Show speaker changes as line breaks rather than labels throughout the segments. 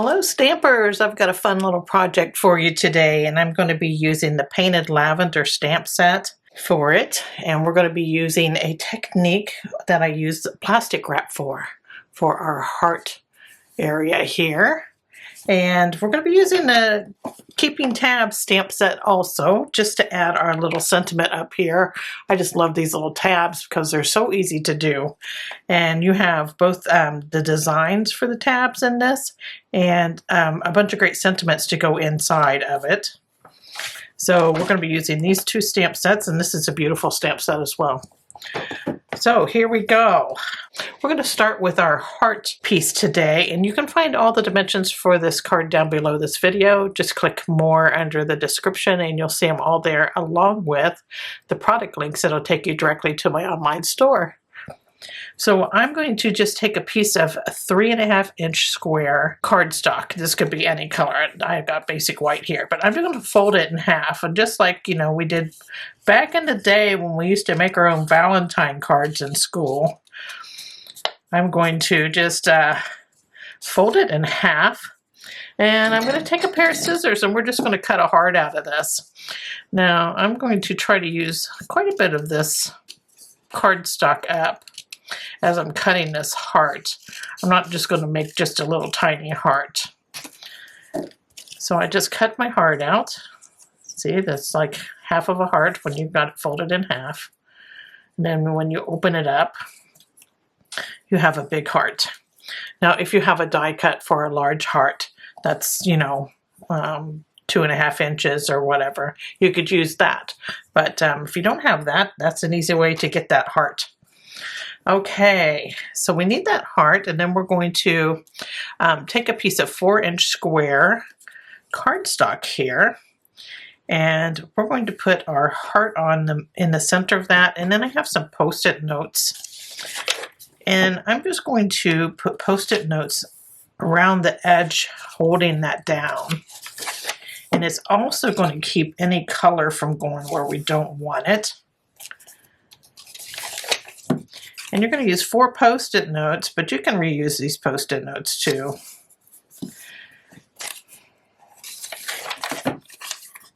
Hello Stampers! I've got a fun little project for you today, and I'm going to be using the Painted Lavender stamp set for it, and we're going to be using a technique that I use plastic wrap for our heart area here. And we're going to be using the Keeping Tabs stamp set also, just to add our little sentiment up here. I just love these little tabs because they're so easy to do. And you have both the designs for the tabs in this and a bunch of great sentiments to go inside of it. So we're going to be using these two stamp sets, and this is a beautiful stamp set as well. So here we go. We're going to start with our heart piece today, and you can find all the dimensions for this card down below this video. Just click more under the description and you'll see them all there, along with the product links that'll take you directly to my online store. So I'm going to just take a piece of 3.5-inch square cardstock. This could be any color. I've got basic white here, but I'm just going to fold it in half. And just like, we did back in the day when we used to make our own Valentine cards in school, I'm going to just fold it in half. And I'm going to take a pair of scissors and we're just going to cut a heart out of this. Now I'm going to try to use quite a bit of this cardstock up as I'm cutting this heart. I'm not just going to make just a little tiny heart. So I just cut my heart out. See, that's like half of a heart when you've got it folded in half. And then when you open it up, you have a big heart. Now, if you have a die cut for a large heart, that's, 2.5 inches or whatever, you could use that. But if you don't have that, that's an easy way to get that heart. Okay, so we need that heart, and then we're going to take a piece of 4-inch square cardstock here, and we're going to put our heart on in the center of that, and then I have some Post-it notes, and I'm just going to put Post-it notes around the edge holding that down. And it's also going to keep any color from going where we don't want it. And you're going to use 4 Post-it notes, but you can reuse these Post-it notes too.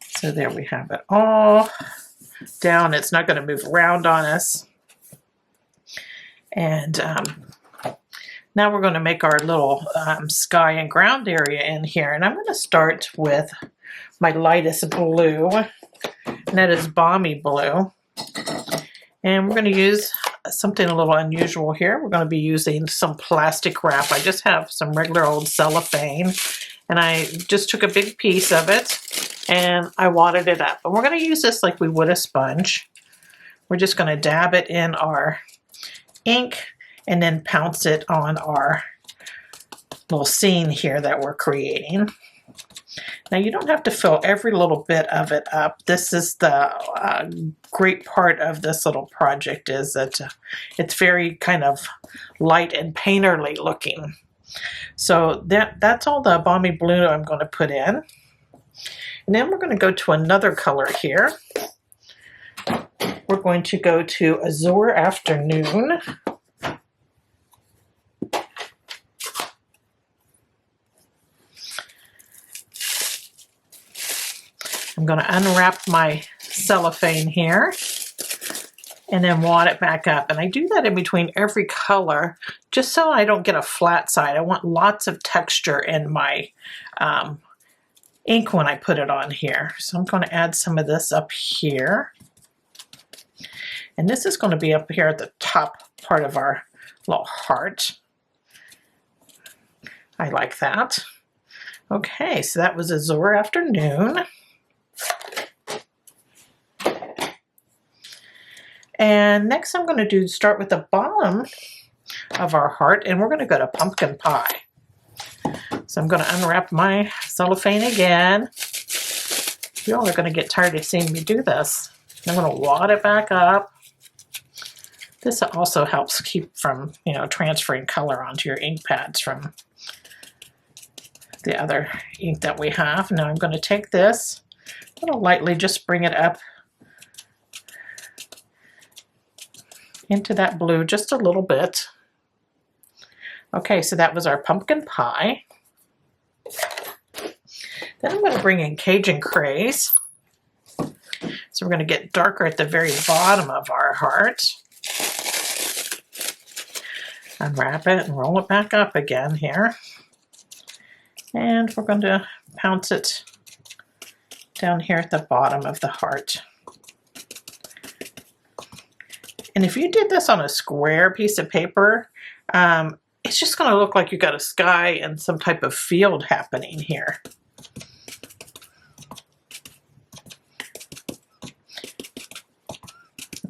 So there we have it all down. It's not going to move around on us. And now we're going to make our little sky and ground area in here. And I'm going to start with my lightest blue, and that is Balmy Blue. And we're going to use something a little unusual here. We're going to be using some plastic wrap. I just have some regular old cellophane, and I just took a big piece of it and I wadded it up. And we're going to use this like we would a sponge. We're just going to dab it in our ink and then pounce it on our little scene here that we're creating. Now you don't have to fill every little bit of it up. This is the great part of this little project, is that it's very kind of light and painterly looking. So that's all the Balmy Blue I'm going to put in. And then we're going to go to another color here. We're going to go to Azure Afternoon. I'm going to unwrap my cellophane here and then wad it back up. And I do that in between every color just so I don't get a flat side. I want lots of texture in my ink when I put it on here. So I'm going to add some of this up here. And this is going to be up here at the top part of our little heart. I like that. Okay, so that was Azure Afternoon. And next I'm going to start with the bottom of our heart, and we're going to go to Pumpkin Pie. So I'm going to unwrap my cellophane again. You all are going to get tired of seeing me do this. I'm going to wad it back up. This also helps keep from, transferring color onto your ink pads from the other ink that we have. Now I'm going to take this, I'm going to lightly just bring it up into that blue just a little bit. Okay, so that was our pumpkin pie. Then I'm going to bring in Cajun Craze. So we're going to get darker at the very bottom of our heart. Unwrap it and roll it back up again here. And we're going to pounce it down here at the bottom of the heart. And if you did this on a square piece of paper, it's just going to look like you got a sky and some type of field happening here.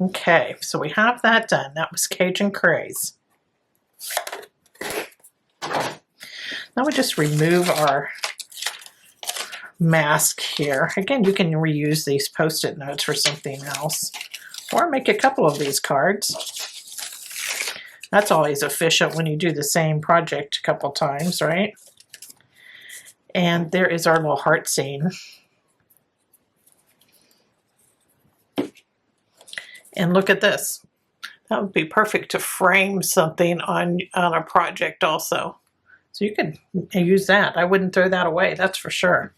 Okay, so we have that done. That was Cajun Craze. Now we just remove our mask here. Again, you can reuse these Post-it notes for something else, or make a couple of these cards. That's always efficient when you do the same project a couple times, right? And there is our little heart scene. And look at this. That would be perfect to frame something on a project also. So you can use that. I wouldn't throw that away, that's for sure.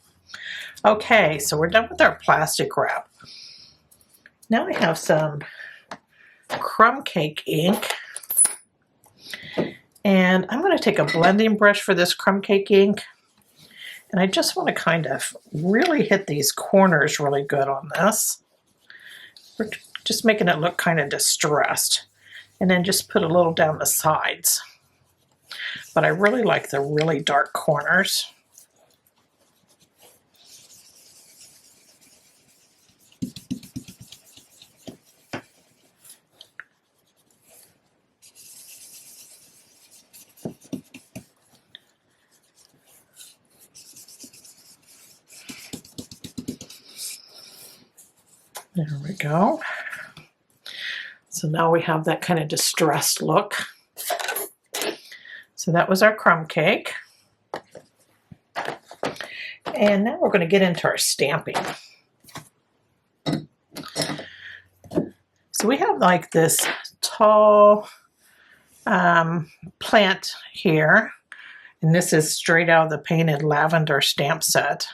Okay, so we're done with our plastic wrap. Now I have some Crumb Cake ink. And I'm going to take a blending brush for this Crumb Cake ink. And I just want to kind of really hit these corners really good on this. We're just making it look kind of distressed. And then just put a little down the sides. But I really like the really dark corners. There we go. So now we have that kind of distressed look. So that was our Crumb Cake. And now we're going to get into our stamping. So we have like this tall plant here. And this is straight out of the Painted Lavender stamp set.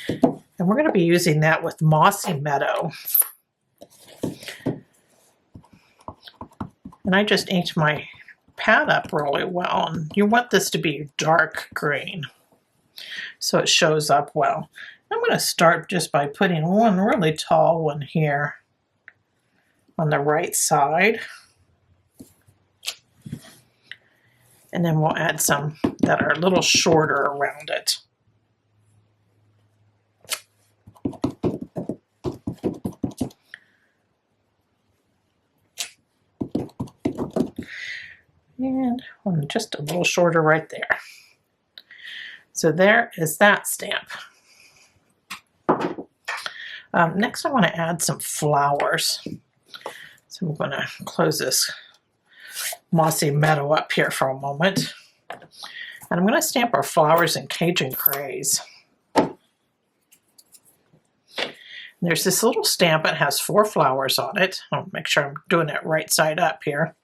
And we're going to be using that with Mossy Meadow. And I just inked my pad up really well. And you want this to be dark green so it shows up well. I'm going to start just by putting one really tall one here on the right side. And then we'll add some that are a little shorter around it. And one just a little shorter right there. So there is that stamp. Next I want to add some flowers. So I'm going to close this Mossy Meadow up here for a moment. And I'm going to stamp our flowers in Cajun Craze. There's this little stamp that has 4 flowers on it. I'll make sure I'm doing it right side up here.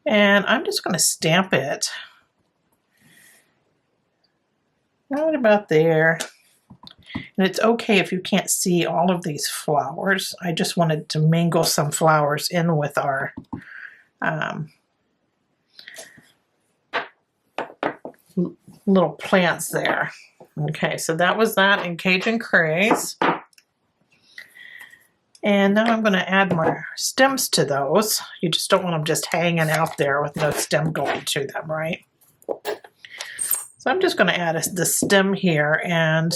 And I'm just going to stamp it right about there. And it's okay if you can't see all of these flowers. I just wanted to mingle some flowers in with our little plants there. Okay, so that was that in Cajun Craze. And now I'm going to add more stems to those. You just don't want them just hanging out there with no stem going to them, right? So I'm just going to add the stem here, and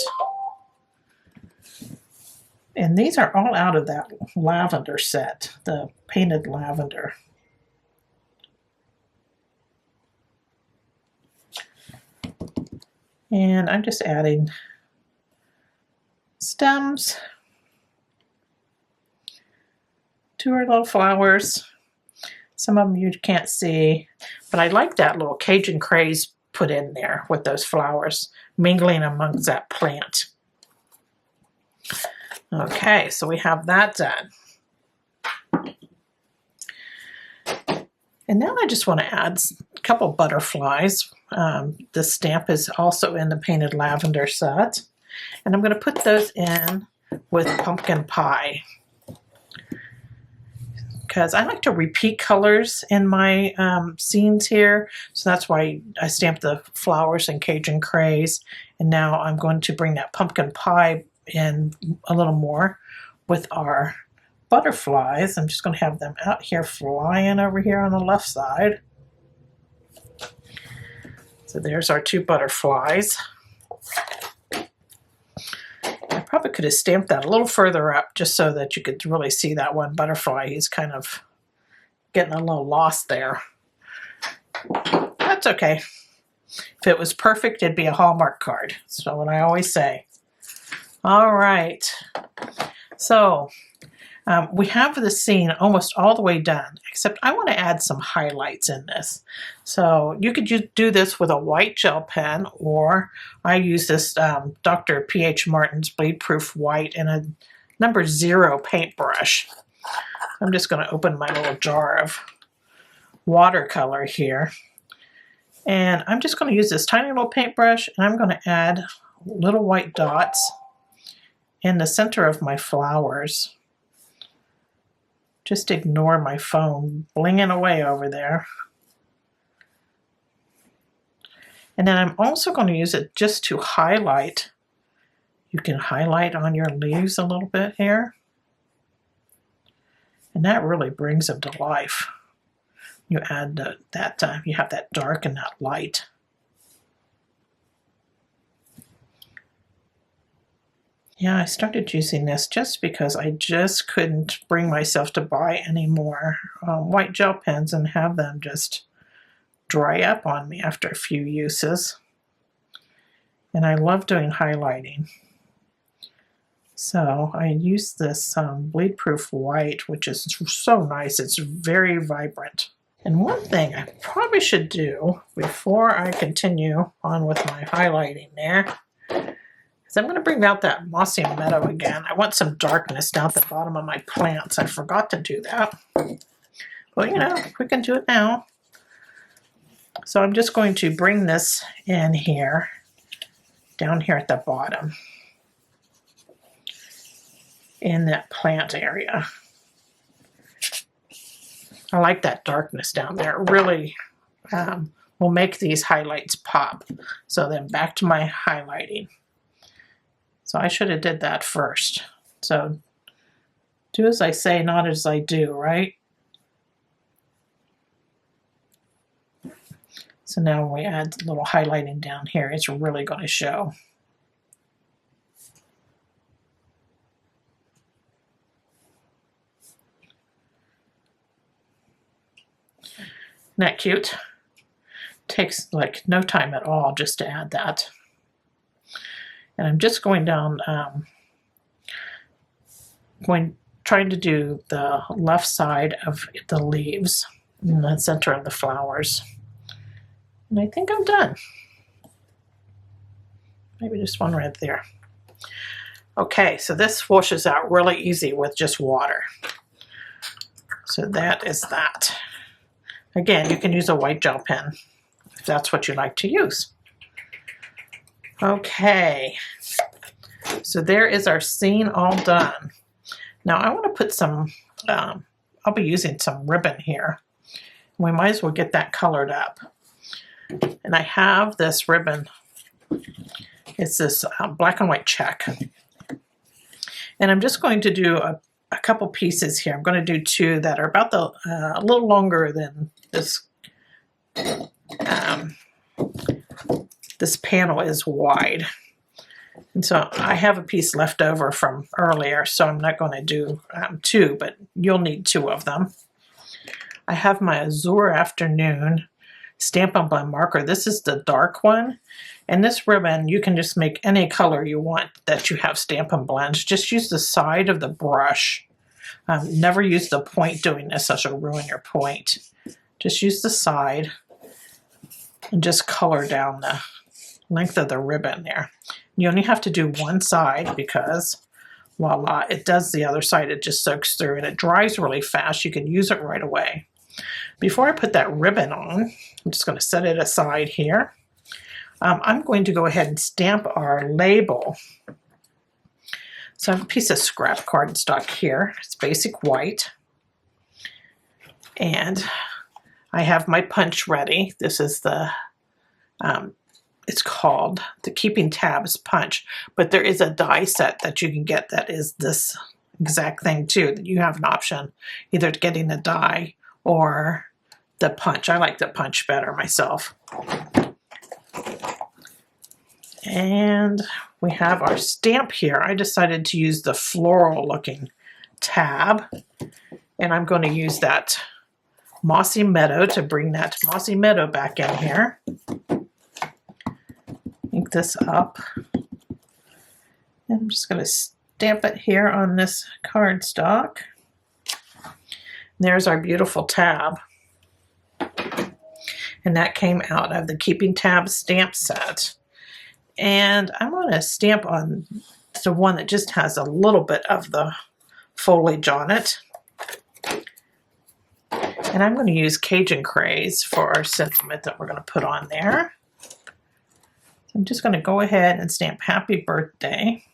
these are all out of that lavender set, the Painted Lavender. And I'm just adding stems to our little flowers. Some of them you can't see, but I like that little Cajun Craze put in there with those flowers mingling amongst that plant. Okay, so we have that done. And now I just want to add a couple butterflies. This stamp is also in the Painted Lavender set. And I'm going to put those in with pumpkin pie, because I like to repeat colors in my scenes here. So that's why I stamped the flowers and Cajun craze. And now I'm going to bring that pumpkin pie in a little more with our butterflies. I'm just going to have them out here flying over here on the left side. So there's our two butterflies. I probably could have stamped that a little further up just so that you could really see that one butterfly. He's kind of getting a little lost there. That's okay. If it was perfect, it'd be a Hallmark card. That's what I always say. All right. So we have the scene almost all the way done, except I want to add some highlights in this. So you could do this with a white gel pen, or I use this Dr. P.H. Martin's Bleed Proof White and a number 0 paintbrush. I'm just going to open my little jar of watercolor here. And I'm just going to use this tiny little paintbrush, and I'm going to add little white dots in the center of my flowers. Just ignore my phone blinging away over there. And then I'm also going to use it just to highlight. You can highlight on your leaves a little bit here. And that really brings them to life. You add you have that dark and that light. Yeah, I started using this just because I just couldn't bring myself to buy any more white gel pens and have them just dry up on me after a few uses. And I love doing highlighting. So I use this Bleed Proof White, which is so nice. It's very vibrant. And one thing I probably should do before I continue on with my highlighting there, I'm going to bring out that mossy meadow again. I want some darkness down at the bottom of my plants. I forgot to do that. Well, you know, we can do it now. So I'm just going to bring this in here, down here at the bottom, in that plant area. I like that darkness down there. It really will make these highlights pop. So then back to my highlighting. So I should have did that first. So do as I say, not as I do, right? So now when we add a little highlighting down here, it's really going to show. Isn't that cute? Takes like no time at all just to add that. And I'm just going down, trying to do the left side of the leaves in the center of the flowers. And I think I'm done. Maybe just one right there. Okay, so this washes out really easy with just water. So that is that. Again, you can use a white gel pen if that's what you like to use. Okay, so there is our scene all done. Now I want to put some, I'll be using some ribbon here. We might as well get that colored up. And I have this ribbon. It's this black and white check. And I'm just going to do a couple pieces here. I'm going to do two that are about a little longer than this. This panel is wide. And so I have a piece left over from earlier, so I'm not going to do two, but you'll need two of them. I have my Azure Afternoon Stampin' Up marker. This is the dark one. And this ribbon, you can just make any color you want that you have Stampin' Blends. Just use the side of the brush. Never use the point doing this, that will ruin your point. Just use the side and just color down the length of the ribbon there. You only have to do one side because voila, it does the other side. It just soaks through and it dries really fast. You can use it right away. Before I put that ribbon on, I'm just going to set it aside here. I'm going to go ahead and stamp our label. So I have a piece of scrap cardstock here. It's basic white. And I have my punch ready. This is the, it's called the Keeping Tabs punch, but there is a die set that you can get that is this exact thing too, that you have an option, either getting the die or the punch. I like the punch better myself. And we have our stamp here. I decided to use the floral looking tab, and I'm going to use that Mossy Meadow to bring that Mossy Meadow back in here. Ink this up. And I'm just going to stamp it here on this cardstock. There's our beautiful tab. And that came out of the Keeping Tabs stamp set. And I'm going to stamp on the one that just has a little bit of the foliage on it. And I'm going to use Cajun Craze for our sentiment that we're going to put on there. So I'm just going to go ahead and stamp Happy Birthday.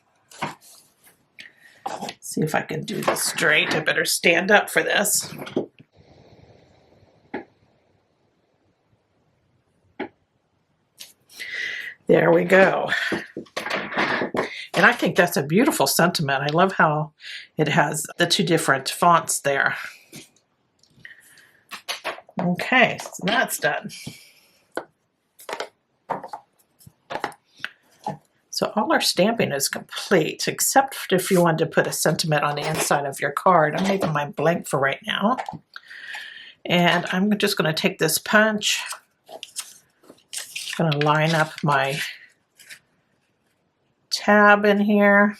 See if I can do this straight. I better stand up for this. There we go. And I think that's a beautiful sentiment. I love how it has the two different fonts there. Okay, so that's done. So all our stamping is complete, except if you wanted to put a sentiment on the inside of your card. I'm leaving mine blank for right now. And I'm just going to take this punch. I'm going to line up my tab in here.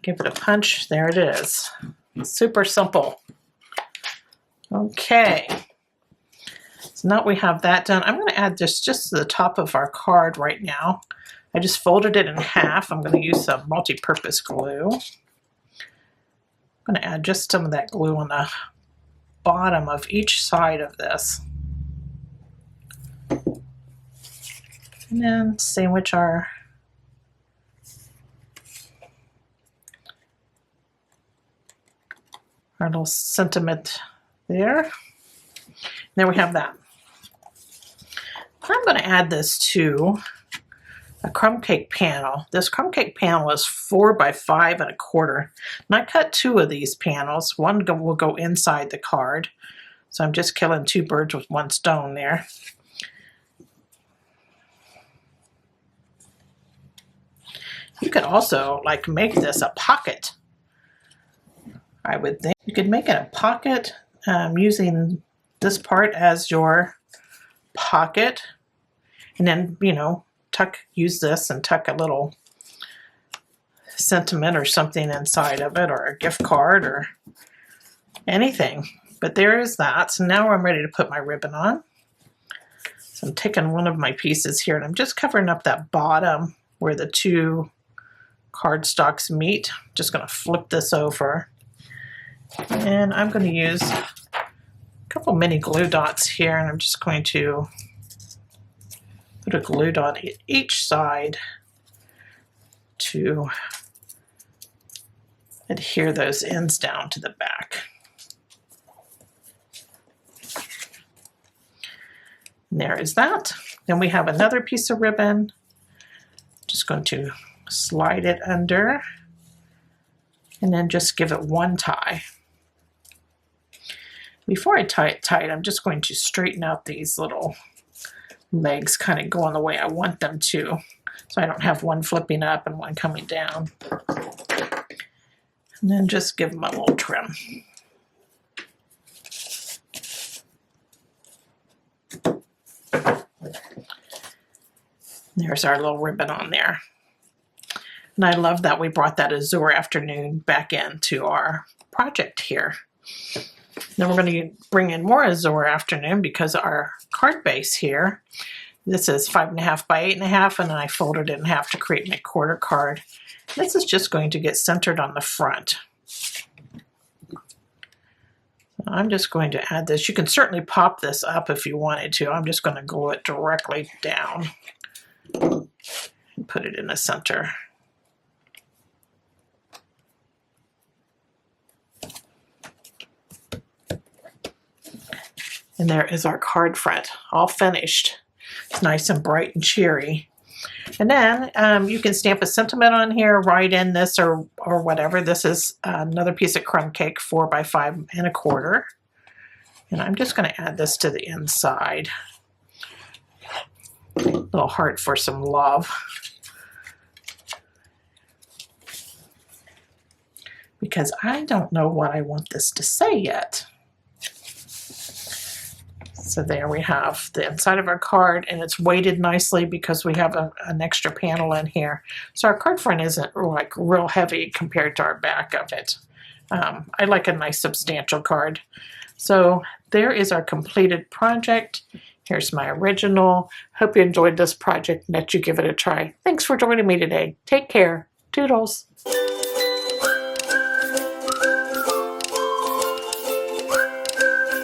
Give it a punch. There it is. Super simple. Okay. So now we have that done. I'm going to add this just to the top of our card right now. I just folded it in half. I'm going to use some multi-purpose glue. I'm going to add just some of that glue on the bottom of each side of this. And then sandwich our little sentiment there. And there we have that. I'm going to add this to a crumb cake panel. This crumb cake panel is 4 by 5 1/4. And I cut 2 of these panels. One will go inside the card. So I'm just killing 2 birds with 1 stone there. You could also like make this a pocket. I would think you could make it a pocket using this part as your pocket, and then, you know, use this and tuck a little sentiment or something inside of it, or a gift card or anything. But there is that. So now I'm ready to put my ribbon on. So I'm taking one of my pieces here and I'm just covering up that bottom where the 2 cardstocks meet. Just going to flip this over. And I'm going to use a couple mini glue dots here, and I'm just going to put a glue dot at each side to adhere those ends down to the back. And there is that. Then we have another piece of ribbon. Just going to slide it under and then just give it 1 tie. Before I tie it tight, I'm just going to straighten out these little legs, kind of going the way I want them to, so I don't have one flipping up and one coming down. And then just give them a little trim. There's our little ribbon on there. And I love that we brought that Azure Afternoon back into our project here. Then we're going to bring in more Azure Afternoon because our card base here, this is 5.5 by 8.5, and then I folded it in half to create my quarter card. This is just going to get centered on the front. I'm just going to add this. You can certainly pop this up if you wanted to. I'm just going to glue it directly down and put it in the center. And there is our card front, all finished. It's nice and bright and cheery. And then you can stamp a sentiment on here, write in this or whatever. This is another piece of crumb cake, 4 by 5 1/4. And I'm just going to add this to the inside. A little heart for some love. Because I don't know what I want this to say yet. So there we have the inside of our card, and it's weighted nicely because we have an extra panel in here. So our card front isn't like real heavy compared to our back of it. I like a nice substantial card. So there is our completed project. Here's my original. Hope you enjoyed this project and that you give it a try. Thanks for joining me today. Take care. Toodles.